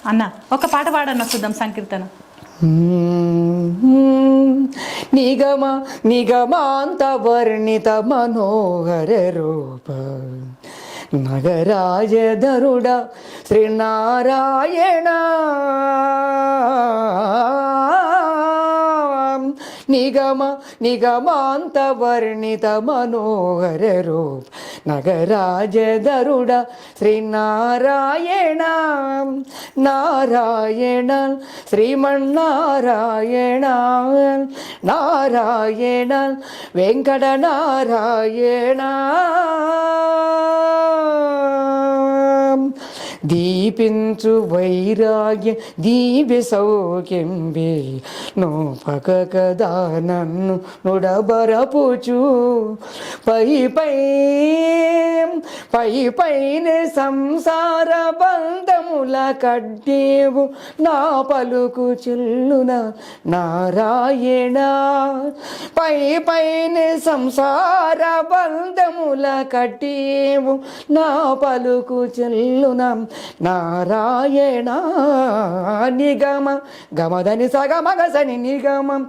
అన్న ఒక పాట పాడన్న చూద్దాం సంకీర్తన. నిగమ నిగమాంత వర్ణిత మనోహర రూప నగరాజధరుడ శ్రీనారాయణ నిగమ నిగమాంత వర్ణిత మనోహర రూప నగరాజధరుడ శ్రీనారాయణ నారాయణ శ్రీమన్నారాయణ నారాయణ వెంకట నారాయణ దీపించు వైరాగ్య దీవ్య సౌఖ్యంబే నోపక కదా నన్ను నుడబరపుచు పై పై పై పైన సంసార బంధముల కడ్డేవు నా పలుకు చెల్లున నారాయణ పై పైన సంసార బంధముల కడ్డేవు నా పలుకు చెల్లున నారాయణ నిగమ గమదని సగమగసని నిగమం